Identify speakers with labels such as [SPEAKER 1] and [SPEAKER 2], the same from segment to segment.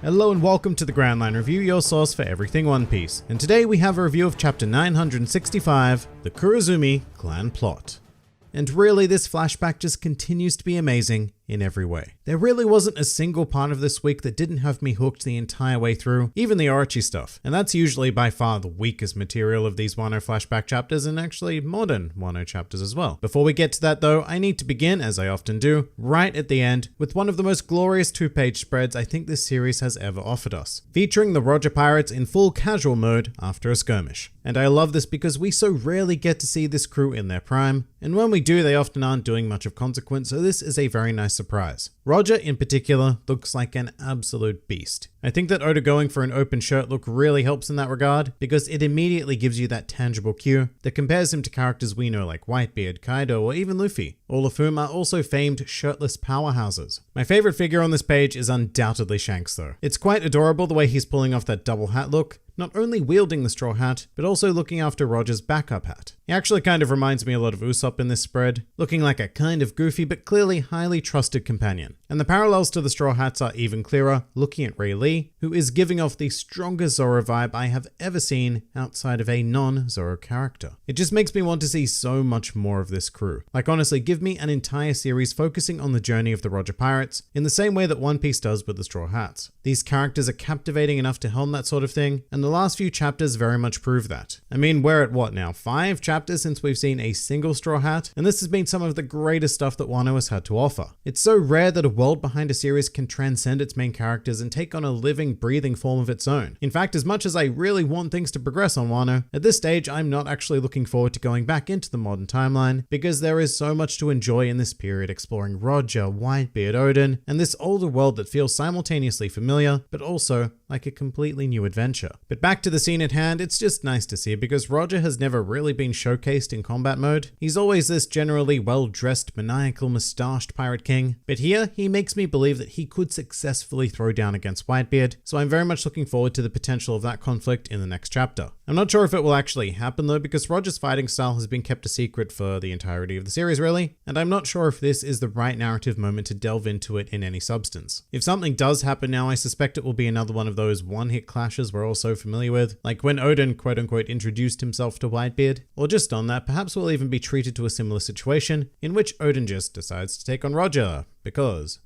[SPEAKER 1] Hello and welcome to the Grand Line Review, your source for everything One Piece. And today we have a review of Chapter 965, The Kurozumi Clan Plot. And really, this flashback just continues to be amazing in every way. There really wasn't a single part of this week that didn't have me hooked the entire way through, even the Orochi stuff. And that's usually by far the weakest material of these Wano flashback chapters, and actually modern Wano chapters as well. Before we get to that though, I need to begin, as I often do, right at the end, with one of the most glorious two-page spreads I think this series has ever offered us, featuring the Roger Pirates in full casual mode after a skirmish. And I love this because we so rarely get to see this crew in their prime, and when we do, they often aren't doing much of consequence, so this is a very nice surprise. Roger, in particular, looks like an absolute beast. I think that Oda going for an open shirt look really helps in that regard, because it immediately gives you that tangible cue that compares him to characters we know like Whitebeard, Kaido, or even Luffy, all of whom are also famed shirtless powerhouses. My favorite figure on this page is undoubtedly Shanks though. It's quite adorable the way he's pulling off that double hat look, not only wielding the straw hat, but also looking after Roger's backup hat. He actually kind of reminds me a lot of Usopp in this spread, looking like a kind of goofy but clearly highly trusted companion. And the parallels to the straw hats are even clearer looking at Ray Lee, who is giving off the strongest Zoro vibe I have ever seen outside of a non-Zoro character. It just makes me want to see so much more of this crew. Like honestly, give me an entire series focusing on the journey of the Roger Pirates in the same way that One Piece does with the Straw Hats. These characters are captivating enough to helm that sort of thing, and the last few chapters very much prove that. I mean, we're at what now, 5 chapters since we've seen a single Straw Hat, and this has been some of the greatest stuff that Wano has had to offer. It's so rare that a world behind a series can transcend its main characters and take on a living, breathing form of its own. In fact, as much as I really want things to progress on Wano, at this stage I'm not actually looking forward to going back into the modern timeline, because there is so much to enjoy in this period exploring Roger, Whitebeard, Oden, and this older world that feels simultaneously familiar, but also like a completely new adventure. But back to the scene at hand, it's just nice to see because Roger has never really been showcased in combat mode. He's always this generally well-dressed, maniacal, mustached pirate king, but here he makes me believe that he could successfully throw down against Whitebeard, so I'm very much looking forward to the potential of that conflict in the next chapter. I'm not sure if it will actually happen though, because Roger's fighting style has been kept a secret for the entirety of the series really, and I'm not sure if this is the right narrative moment to delve into it in any substance. If something does happen now, I suspect it will be another one of those one-hit clashes we're all so familiar with, like when Oden quote-unquote introduced himself to Whitebeard, or just on that, perhaps we'll even be treated to a similar situation in which Oden just decides to take on Roger.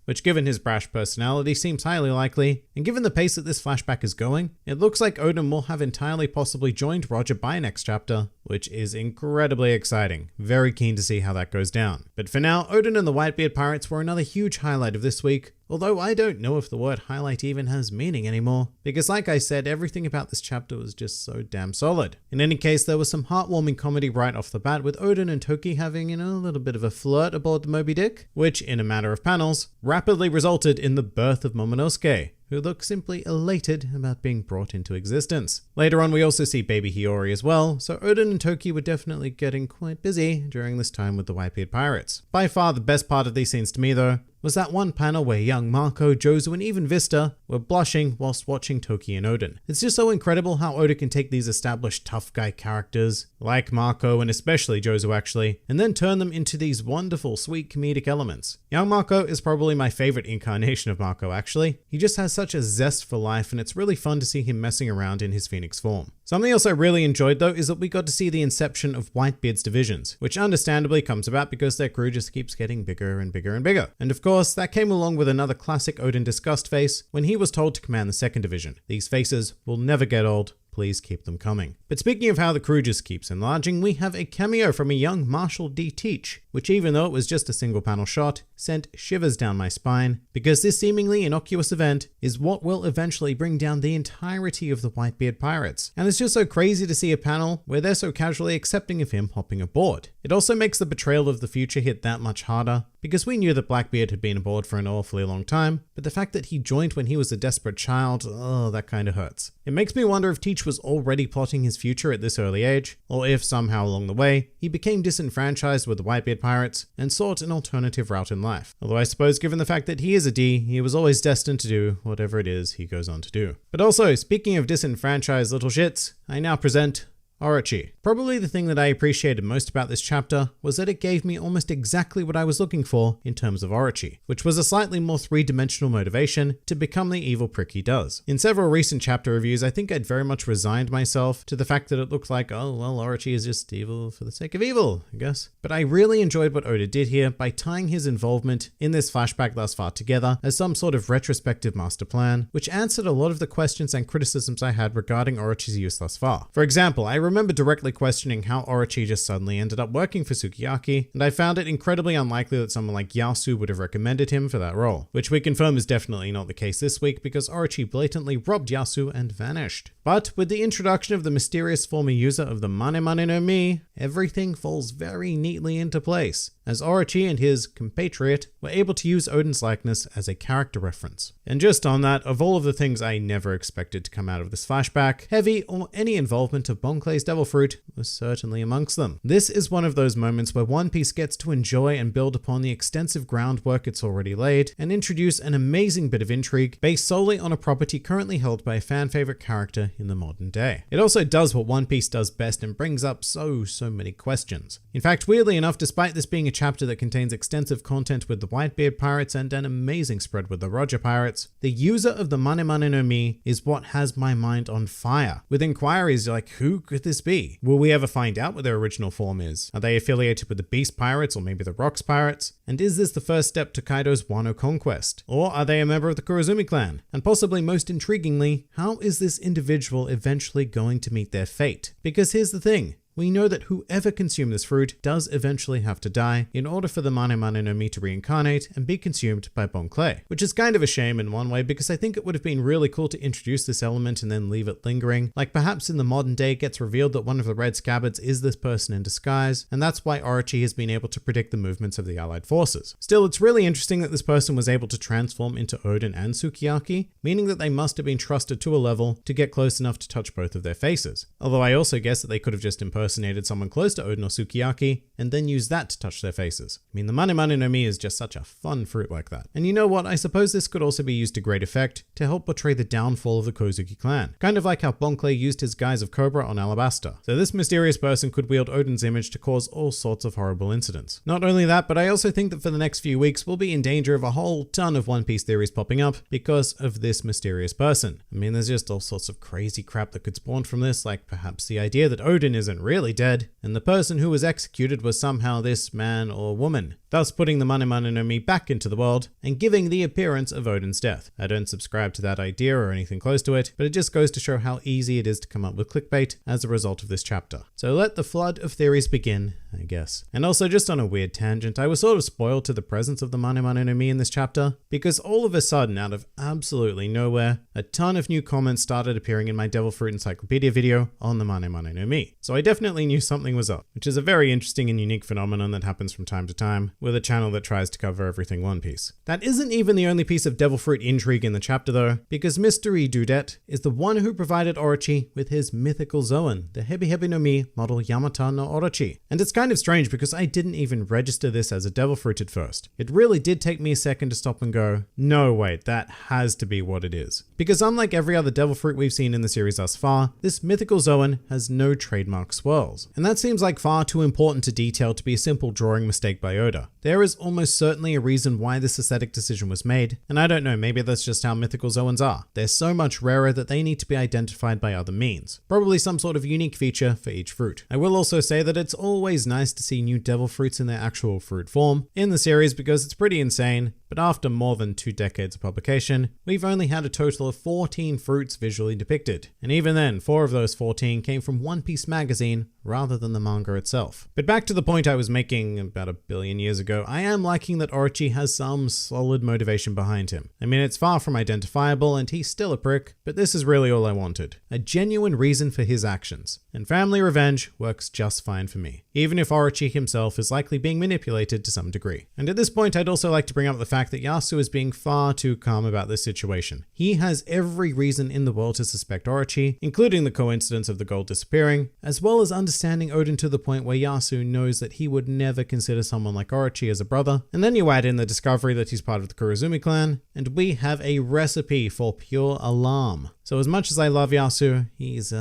[SPEAKER 1] Which given his brash personality seems highly likely, and given the pace that this flashback is going, it looks like Oden will have entirely possibly joined Roger by next chapter, which is incredibly exciting. Very keen to see how that goes down. But for now, Oden and the Whitebeard Pirates were another huge highlight of this week, although I don't know if the word highlight even has meaning anymore, because like I said, everything about this chapter was just so damn solid. In any case, there was some heartwarming comedy right off the bat with Oden and Toki having, a little bit of a flirt aboard the Moby Dick, which in a matter of panels, rapidly resulted in the birth of Momonosuke, who looks simply elated about being brought into existence. Later on, we also see baby Hiyori as well, so Oden and Toki were definitely getting quite busy during this time with the Whitebeard Pirates. By far the best part of these scenes to me though, was that one panel where young Marco, Jozu, and even Vista were blushing whilst watching Toki and Oden. It's just so incredible how Oda can take these established tough guy characters, like Marco and especially Jozu actually, and then turn them into these wonderful, sweet comedic elements. Young Marco is probably my favorite incarnation of Marco actually. He just has such a zest for life, and it's really fun to see him messing around in his Phoenix form. Something else I really enjoyed though is that we got to see the inception of Whitebeard's divisions, which understandably comes about because their crew just keeps getting bigger and bigger and bigger. And of course, that came along with another classic Oden disgust face when he was told to command the second division. These faces will never get old. Please keep them coming. But speaking of how the crew just keeps enlarging, we have a cameo from a young Marshall D. Teach, which even though it was just a single panel shot, sent shivers down my spine, because this seemingly innocuous event is what will eventually bring down the entirety of the Whitebeard Pirates. And it's just so crazy to see a panel where they're so casually accepting of him hopping aboard. It also makes the betrayal of the future hit that much harder, because we knew that Blackbeard had been aboard for an awfully long time, but the fact that he joined when he was a desperate child, that kind of hurts. It makes me wonder if Teach was already plotting his future at this early age, or if somehow along the way, he became disenfranchised with the Whitebeard Pirates and sought an alternative route in life. Although I suppose given the fact that he is a D, he was always destined to do whatever it is he goes on to do. But also, speaking of disenfranchised little shits, I now present Orochi. Probably the thing that I appreciated most about this chapter was that it gave me almost exactly what I was looking for in terms of Orochi, which was a slightly more three-dimensional motivation to become the evil prick he does. In several recent chapter reviews, I think I'd very much resigned myself to the fact that it looked like, oh, well, Orochi is just evil for the sake of evil, I guess. But I really enjoyed what Oda did here by tying his involvement in this flashback thus far together as some sort of retrospective master plan, which answered a lot of the questions and criticisms I had regarding Orochi's use thus far. For example, I remember directly questioning how Orochi just suddenly ended up working for Sukiyaki, and I found it incredibly unlikely that someone like Yasu would have recommended him for that role, which we confirm is definitely not the case this week because Orochi blatantly robbed Yasu and vanished. But with the introduction of the mysterious former user of the Mane Mane no Mi, everything falls very neatly into place, as Orochi and his compatriot were able to use Oden's likeness as a character reference. And just on that, of all of the things I never expected to come out of this flashback, Heavy or any involvement of Bon Clay's Devil Fruit was certainly amongst them. This is one of those moments where One Piece gets to enjoy and build upon the extensive groundwork it's already laid, and introduce an amazing bit of intrigue based solely on a property currently held by a fan favorite character in the modern day. It also does what One Piece does best and brings up so many questions. In fact, weirdly enough, despite this being a chapter that contains extensive content with the Whitebeard pirates and an amazing spread with the Roger pirates, the user of the Mane Mane no Mi is what has my mind on fire, with inquiries like, who could this be? Will we ever find out what their original form is? Are they affiliated with the Beast Pirates or maybe the Rocks Pirates? And is this the first step to Kaido's Wano conquest? Or are they a member of the Kurozumi clan? And possibly most intriguingly, how is this individual eventually going to meet their fate? Because here's the thing. We know that whoever consumed this fruit does eventually have to die in order for the Mane Mane no Mi to reincarnate and be consumed by Bon Clay. Which is kind of a shame in one way because I think it would have been really cool to introduce this element and then leave it lingering. Like perhaps in the modern day it gets revealed that one of the Red Scabbards is this person in disguise, and that's why Orochi has been able to predict the movements of the allied forces. Still, it's really interesting that this person was able to transform into Oden and Sukiyaki, meaning that they must have been trusted to a level to get close enough to touch both of their faces. Although I also guess that they could have just impersonated someone close to Oden or Sukiyaki, and then used that to touch their faces. I mean, the Mane Mane no Mi is just such a fun fruit like that. And you know what? I suppose this could also be used to great effect to help portray the downfall of the Kozuki clan. Kind of like how Bon Clay used his Guise of Cobra on Alabasta. So this mysterious person could wield Oden's image to cause all sorts of horrible incidents. Not only that, but I also think that for the next few weeks, we'll be in danger of a whole ton of One Piece theories popping up because of this mysterious person. I mean, there's just all sorts of crazy crap that could spawn from this, like perhaps the idea that Oden isn't really dead, and the person who was executed was somehow this man or woman, thus putting the Mane Mane no Mi back into the world and giving the appearance of Oden's death. I don't subscribe to that idea or anything close to it, but it just goes to show how easy it is to come up with clickbait as a result of this chapter. So let the flood of theories begin, I guess. And also, just on a weird tangent, I was sort of spoiled to the presence of the Mane Mane no Mi in this chapter, because all of a sudden, out of absolutely nowhere, a ton of new comments started appearing in my Devil Fruit Encyclopedia video on the Mane Mane no Mi. So I definitely knew something was up, which is a very interesting and unique phenomenon that happens from time to time with a channel that tries to cover everything One Piece. That isn't even the only piece of Devil Fruit intrigue in the chapter though, because Mystery Dudette is the one who provided Orochi with his mythical Zoan, the Hebi Hebi no Mi model Yamata no Orochi. And it's kind of strange because I didn't even register this as a Devil Fruit at first. It really did take me a second to stop and go, no wait, that has to be what it is. Because unlike every other Devil Fruit we've seen in the series thus far, this mythical Zoan has no trademark swirls. And that seems like far too important to detail to be a simple drawing mistake by Oda. There is almost certainly a reason why this aesthetic decision was made, and I don't know, maybe that's just how mythical Zoans are. They're so much rarer that they need to be identified by other means. Probably some sort of unique feature for each fruit. I will also say that it's always nice to see new Devil Fruits in their actual fruit form in the series because it's pretty insane, but after more than 2 decades of publication, we've only had a total of 14 fruits visually depicted. And even then, 4 of those 14 came from One Piece magazine rather than the manga itself. But back to the point I was making about 1 billion years ago, I am liking that Orochi has some solid motivation behind him. I mean, it's far from identifiable and he's still a prick, but this is really all I wanted. A genuine reason for his actions. And family revenge works just fine for me, even if Orochi himself is likely being manipulated to some degree. And at this point, I'd also like to bring up the fact that Yasu is being far too calm about this situation. He has every reason in the world to suspect Orochi, including the coincidence of the gold disappearing, as well as understanding Oden to the point where Yasu knows that he would never consider someone like Orochi as a brother. And then you add in the discovery that he's part of the Kurozumi clan, and we have a recipe for pure alarm. So as much as I love Yasu, he's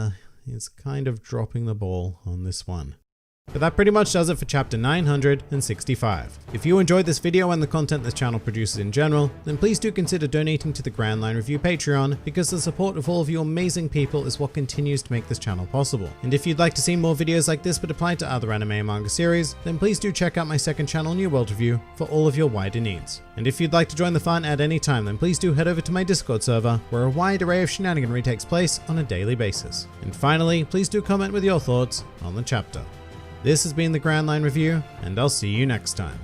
[SPEAKER 1] is kind of dropping the ball on this one. But that pretty much does it for chapter 965. If you enjoyed this video and the content this channel produces in general, then please do consider donating to the Grand Line Review Patreon, because the support of all of you amazing people is what continues to make this channel possible. And if you'd like to see more videos like this but applied to other anime and manga series, then please do check out my second channel, New World Review, for all of your wider needs. And if you'd like to join the fun at any time, then please do head over to my Discord server, where a wide array of shenaniganry takes place on a daily basis. And finally, please do comment with your thoughts on the chapter. This has been the Grand Line Review, and I'll see you next time.